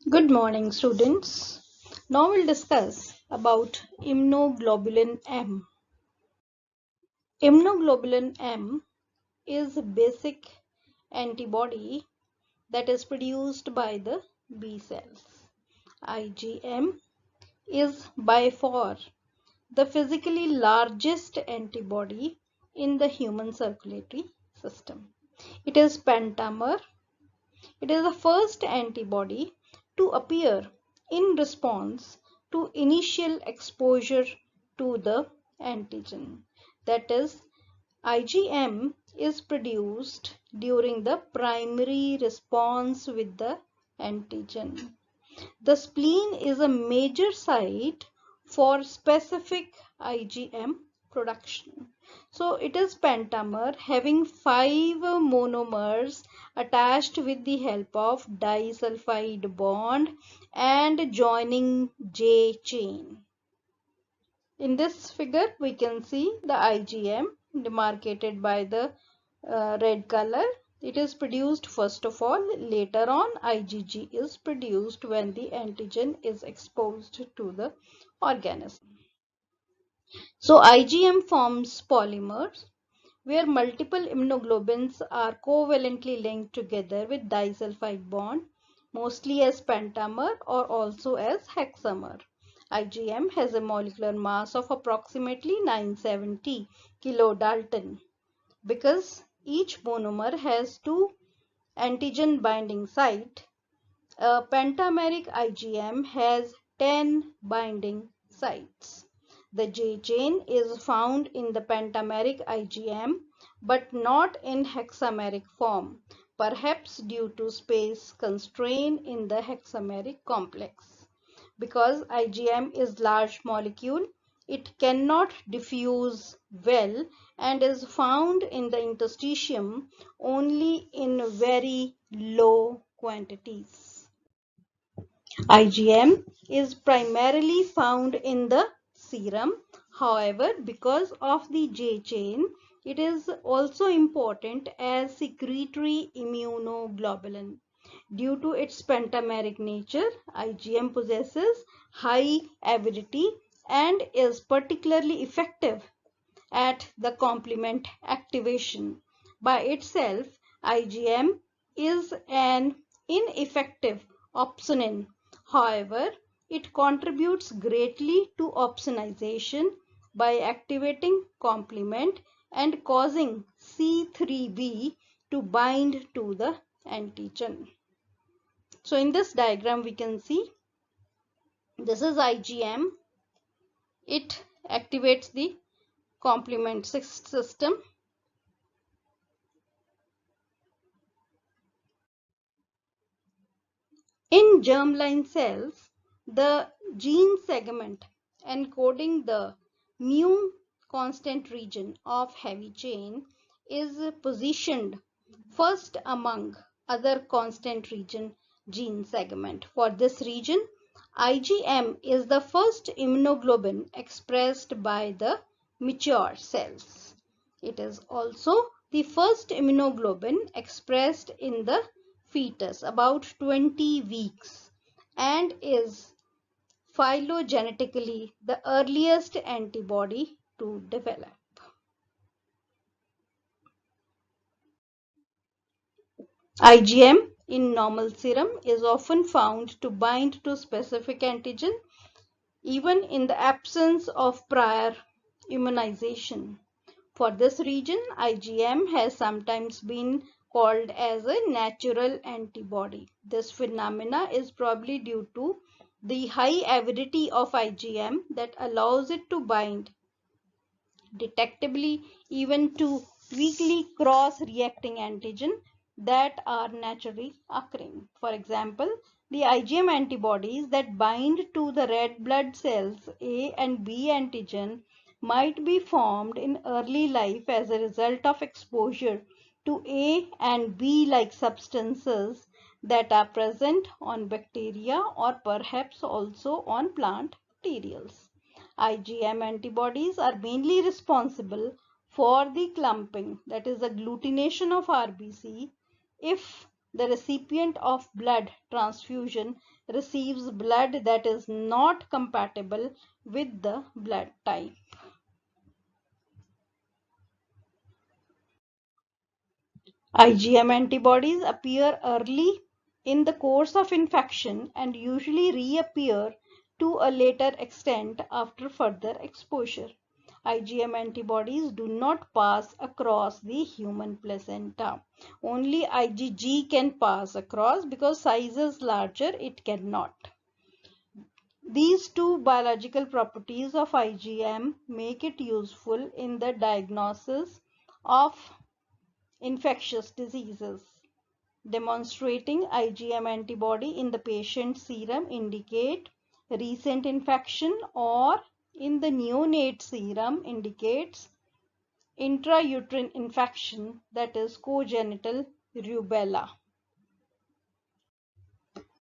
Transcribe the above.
Good morning, students. Now we'll discuss about immunoglobulin M. Immunoglobulin M is a basic antibody that is produced by the B cells. IgM is by far the physically largest antibody in the human circulatory system. It is pentamer. It is the first antibody to appear in response to initial exposure to the antigen. That is, IgM is produced during the primary response with the antigen. The spleen is a major site for specific IgM production. So it is pentamer having 5 monomers attached with the help of disulfide bond and joining J chain. In this figure we can see the IgM demarcated by the red color. It is produced first of all. Later on IgG is produced when the antigen is exposed to the organism. So IgM forms polymers where multiple immunoglobulins are covalently linked together with disulfide bond, mostly as pentamer or also as hexamer. IgM has a molecular mass of approximately 970 kilodalton. Because each monomer has two antigen binding sites, a pentameric IgM has 10 binding sites. The J chain is found in the pentameric IgM but not in hexameric form, perhaps due to space constraint in the hexameric complex. Because IgM is large molecule, it cannot diffuse well and is found in the interstitium only in very low quantities. IgM is primarily found in the serum. However, because of the J chain, it is also important as secretory immunoglobulin. Due to its pentameric nature, IgM possesses high avidity and is particularly effective at the complement activation. By itself, IgM is an ineffective opsonin. However, it contributes greatly to opsonization by activating complement and causing C3b to bind to the antigen. So in this diagram we can see this is IgM. It activates the complement system. In germline cells, the gene segment encoding the mu constant region of heavy chain is positioned first among other constant region gene segment. For this region, IgM is the first immunoglobulin expressed by the mature cells. It is also the first immunoglobulin expressed in the fetus about 20 weeks and is phylogenetically the earliest antibody to develop. IgM in normal serum is often found to bind to specific antigen even in the absence of prior immunization. For this region, IgM has sometimes been called as a natural antibody. This phenomena is probably due to the high avidity of IgM that allows it to bind detectably even to weakly cross-reacting antigen that are naturally occurring. For example, the IgM antibodies that bind to the red blood cells A and B antigen might be formed in early life as a result of exposure to A and B like substances that are present on bacteria or perhaps also on plant materials. IgM antibodies are mainly responsible for the clumping, that is the agglutination of RBC, if the recipient of blood transfusion receives blood that is not compatible with the blood type. IgM antibodies appear early in the course of infection and usually reappear to a later extent after further exposure. IgM antibodies do not pass across the human placenta. Only IgG can pass across because size is larger, it cannot. These two biological properties of IgM make it useful in the diagnosis of infectious diseases. Demonstrating IgM antibody in the patient's serum indicate recent infection, or in the neonate serum indicates intrauterine infection, that is congenital rubella.